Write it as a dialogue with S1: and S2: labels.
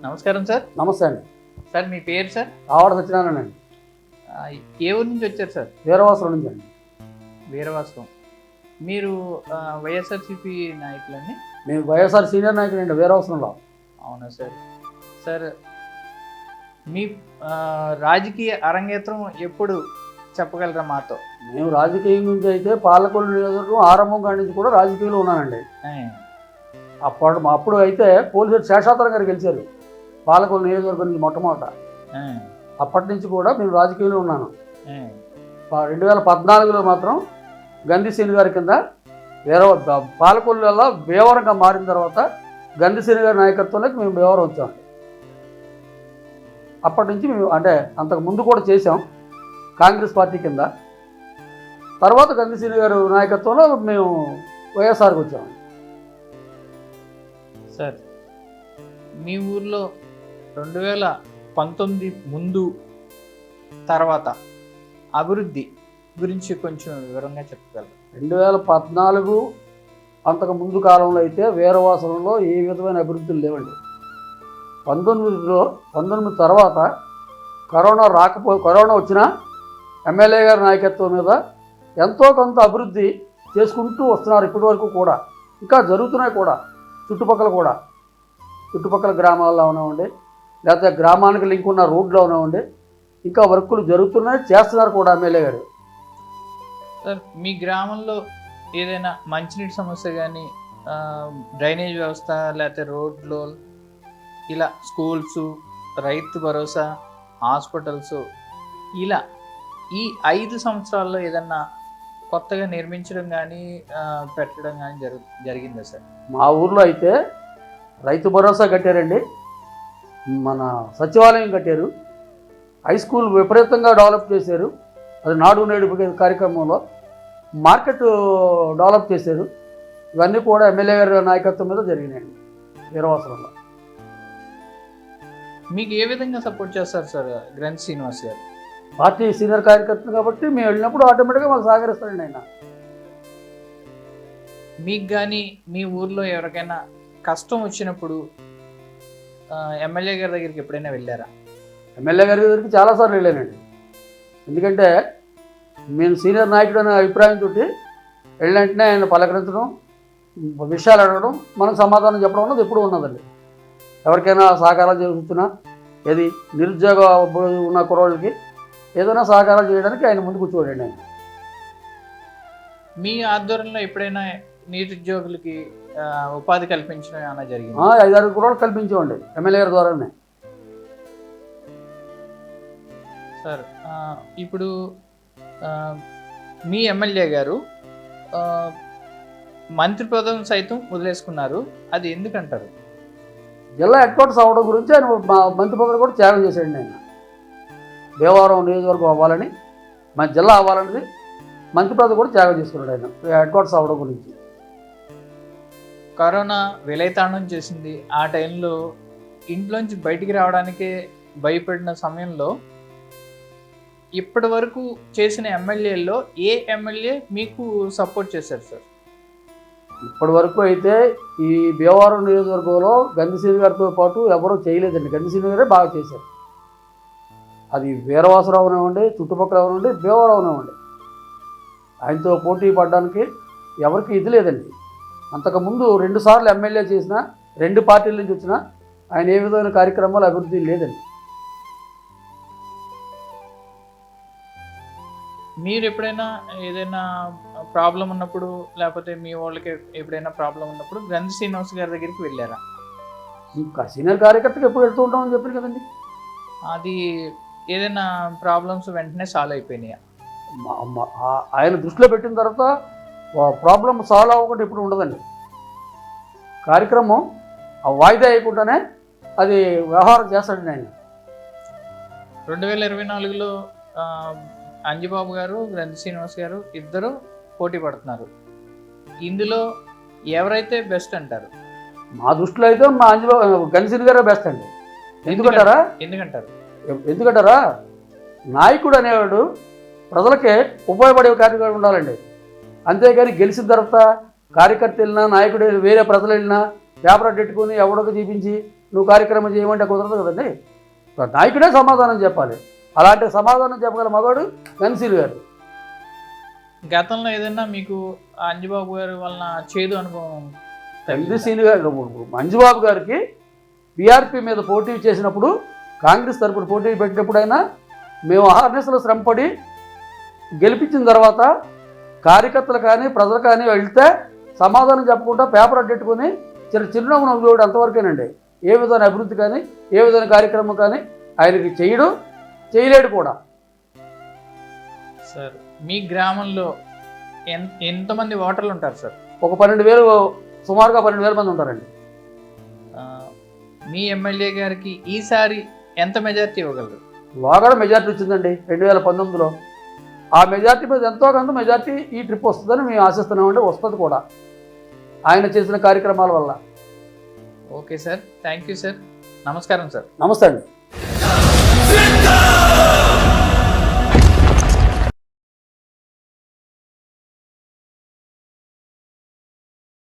S1: నమస్కారం సార్.
S2: నమస్తే అండి.
S1: సార్ మీ పేరు సార్?
S2: ఆవాడ సత్యనారాయణ అండి.
S1: ఏ ఊరు నుంచి వచ్చారు సార్?
S2: వీరవాసరం నుంచి అండి.
S1: వీరవాసరం. మీరు వైఎస్ఆర్సీపీ నాయకులండి?
S2: మేము వైఎస్ఆర్ సీనియర్ నాయకుడు అండి వీరవాసరంలో.
S1: అవునా సార్. సార్ మీ రాజకీయ అరంగేత్రం ఎప్పుడు చెప్పగలరా మాతో?
S2: మేము రాజకీయం నుంచి అయితే పాలకొల్లు నియోజకవర్గం ఆరంభం కాడి నుంచి కూడా రాజకీయంలో ఉన్నానండి. అప్పుడు అయితే పోలీసు శేషాద్రి గారు గెలిచారు పాలకొల్లు నియోజకవర్గం నుంచి మొట్టమొదట. అప్పటి నుంచి కూడా మేము రాజకీయంలో ఉన్నాను. 2014లో మాత్రం గంధిసేని గారి కింద పాలకొల్లు వల్ల భీమవరంగా మారిన తర్వాత గంధిసేని గారి నాయకత్వంలోకి మేము భీమవరం వచ్చాం. అప్పటి నుంచి మేము అంటే అంతకు ముందు కూడా చేసాం కాంగ్రెస్ పార్టీ కింద. తర్వాత గంధిసేని గారు నాయకత్వంలో మేము వైఎస్ఆర్కి వచ్చాము.
S1: సార్ మీ ఊర్లో 2019 ముందు తర్వాత అభివృద్ధి గురించి కొంచెం వివరంగా చెప్పగలరు?
S2: 2014 అంతకు ముందు కాలంలో అయితే వీరవాసనంలో ఏ విధమైన అభివృద్ధులు లేవండి. 19 తర్వాత కరోనా వచ్చినా ఎమ్మెల్యే గారి నాయకత్వం మీద ఎంతో కొంత అభివృద్ధి చేసుకుంటూ వస్తున్నారు. ఇప్పటి వరకు కూడా ఇంకా జరుగుతున్నాయి కూడా. చుట్టుపక్కల గ్రామాల్లో ఉన్నామండి, లేకపోతే గ్రామానికి లింక్ ఉన్న రోడ్లో ఉన్నామండి, ఇంకా వర్కులు జరుగుతున్నాయి, చేస్తున్నారు కూడా ఎమ్మెల్యే గారు.
S1: సార్ మీ గ్రామంలో ఏదైనా మంచినీటి సమస్య కానీ, డ్రైనేజ్ వ్యవస్థ, లేకపోతే రోడ్లు, ఇలా స్కూల్స్, రైతు భరోసా, హాస్పిటల్స్, ఇలా ఈ 5 సంవత్సరాల్లో ఏదన్నా కొత్తగా నిర్మించడం కానీ పెట్టడం కానీ జరిగిందా సార్?
S2: మా ఊర్లో అయితే రైతు భరోసా కట్టారండి, మన సచివాలయం కట్టారు, హై స్కూల్ విపరీతంగా డెవలప్ చేశారు. అది నాడు నేడు కార్యక్రమంలో మార్కెట్ డెవలప్ చేశారు. ఇవన్నీ కూడా ఎమ్మెల్యే గారి నాయకత్వం మీద జరిగినాయండి వీరవాసరంలో.
S1: మీకు ఏ విధంగా సపోర్ట్ చేస్తారు సార్ గ్రంథి శ్రీనివాస్ గారు?
S2: పార్టీ సీనియర్ కార్యకర్త కాబట్టి మేము వెళ్ళినప్పుడు ఆటోమేటిక్గా మాకు సహకరిస్తారండి ఆయన.
S1: మీకు కానీ మీ ఊర్లో ఎవరికైనా కష్టం వచ్చినప్పుడు ఎమ్మెల్యే గారి దగ్గరికి ఎప్పుడైనా వెళ్ళారా?
S2: ఎమ్మెల్యే గారి దగ్గరికి చాలాసార్లు వెళ్ళానండి. ఎందుకంటే నేను సీనియర్ నాయకుడు అనే అభిప్రాయంతో వెళ్ళినట్టునే ఆయన పలకరించడం, విషయాలు అడగడం, మనకు సమాధానం చెప్పడం అన్నది ఎప్పుడు ఉన్నదండి. ఎవరికైనా సహకారాలు చేస్తున్నా, ఏది నిరుద్యోగ ఉన్న కుర్రోళ్ళకి ఏదైనా సహకారం చేయడానికి ఆయన ముందు కూర్చోడండి. ఆయన
S1: మీ ఆధ్వర్యంలో ఎప్పుడైనా నిరుద్యోగులకి ఉపాధి కల్పించడం ఏమైనా జరిగింది?
S2: 5-6 కుర్రోళ్ళు కల్పించామండి ఎమ్మెల్యే గారి ద్వారానే.
S1: సార్ ఇప్పుడు మీ ఎమ్మెల్యే గారు మంత్రి పదవిని సైతం వదిలేసుకున్నారు, అది ఎందుకంటారు?
S2: జిల్లా హెడ్ క్వార్టర్స్ అవ్వడం గురించి ఆయన మంత్రి పదవి కూడా త్యాగం చేశాడండి. ఆయన భీమవరం నియోజకవర్గం అవ్వాలని, మన జిల్లా అవ్వాలనేది మంత్రి పదవి కూడా త్యాగం చేసుకున్నాడు ఆయన హెడ్ క్వార్టర్స్ అవ్వడం గురించి.
S1: కరోనా విలయతాండం చేసింది. ఆ టైంలో ఇంట్లోంచి బయటికి రావడానికే భయపడిన సమయంలో ఇప్పటి వరకు చేసిన ఎమ్మెల్యేల్లో ఏ ఎమ్మెల్యే మీకు సపోర్ట్ చేశారు సార్?
S2: ఇప్పటి వరకు అయితే ఈ భీమవరం నియోజకవర్గంలో గంధిసేని గారితో పాటు ఎవరూ చేయలేదండి. గంధిసేని గారే బాగా చేశారు. అది వీరవాసరావు అవనివ్వండి, చుట్టుపక్కల అవనివ్వండి, భీమవరం అవనివ్వండి, ఆయనతో పోటీ పడడానికి ఎవరికి ఇది లేదండి. అంతకుముందు 2 సార్లు ఎమ్మెల్యే చేసిన 2 పార్టీల నుంచి వచ్చిన ఆయన ఏ విధమైన కార్యక్రమాలు అభివృద్ధి లేదండి.
S1: మీరు ఎప్పుడైనా ఏదైనా ప్రాబ్లం ఉన్నప్పుడు, లేకపోతే మీ వాళ్ళకి ఎప్పుడైనా ప్రాబ్లం ఉన్నప్పుడు గ్రంథి శ్రీనివాస్ గారి దగ్గరికి వెళ్ళారా?
S2: ఇంకా సీనియర్ కార్యకర్తకి ఎప్పుడు వెళ్తూ ఉంటామని చెప్పారు కదండి.
S1: అది ఏదైనా ప్రాబ్లమ్స్ వెంటనే సాల్వ్ అయిపోయినాయా?
S2: ఆయన దృష్టిలో పెట్టిన తర్వాత ప్రాబ్లం సాల్వ్ అవ్వకుండా ఇప్పుడు ఉండదండి. కార్యక్రమం వాయిదా అయ్యకుండానే అది వ్యవహారం చేస్తాడండి ఆయన.
S1: 2024లో అంజిబాబు గారు, గ్రంథి శ్రీనివాస్ గారు ఇద్దరు పోటీ పడుతున్నారు. ఇందులో ఎవరైతే బెస్ట్ అంటారు?
S2: మా దృష్టిలో అయితే మా గంధిసేని గారే బెస్ట్ అండి. ఎందుకంటారా నాయకుడు అనేవాడు ప్రజలకే ఉపయోగపడే కార్యక్రమం ఉండాలండి. అంతేగాని గెలిచిన తర్వాత కార్యకర్త వెళ్ళినా, నాయకుడు వేరే ప్రజలు వెళ్ళినా పేపర్ అడ్డెట్టుకుని ఎవడొక చూపించి నువ్వు కార్యక్రమం చేయమంటే కుదరదు కదండి. ఒక నాయకుడే సమాధానం చెప్పాలి. అలాంటి సమాధానం చెప్పగల మగాడు గన్సీలు గారు.
S1: గతంలో ఏదైనా మీకు ఆ అంజబాబు గారి వలన చేదు అనుభవం
S2: గన్సీలు గారు, మంజుబాబు గారికి బీఆర్పీ మీద పోటీ చేసినప్పుడు, కాంగ్రెస్ తరపున పోటీ పెట్టినప్పుడైనా మేము అహర్నిశలు శ్రమపడి గెలిపించిన తర్వాత కార్యకర్తలు కానీ ప్రజలు కానీ వెళ్తే సమాధానం చెప్పకుండా పేపర్ అడ్డెట్టుకొని చిరునవ్వు నవ్వుడు అంతవరకేనండి. ఏ విధమైన అభివృద్ధి కానీ ఏ విధమైన కార్యక్రమం కానీ ఆయనకి చేయలేడు కూడా.
S1: సార్ మీ గ్రామంలో ఎంతమంది ఓటర్లు ఉంటారు సార్?
S2: ఒక 12,000, సుమారుగా 12,000 మంది ఉంటారండి.
S1: మీ ఎమ్మెల్యే గారికి ఈసారి ఎంత మెజారిటీ ఇవ్వగలరు?
S2: బాగా మెజార్టీ వచ్చిందండి 2019లో. ఆ మెజార్టీ మీద ఎంతో కొంత మెజార్టీ ఈ ట్రిప్ వస్తుందని మేము ఆశిస్తున్నామండి. వస్తుంది కూడా ఆయన చేసిన కార్యక్రమాల వల్ల.
S1: Okay sir, thank you sir. నమస్కారం సార్.
S2: నమస్తే అండి.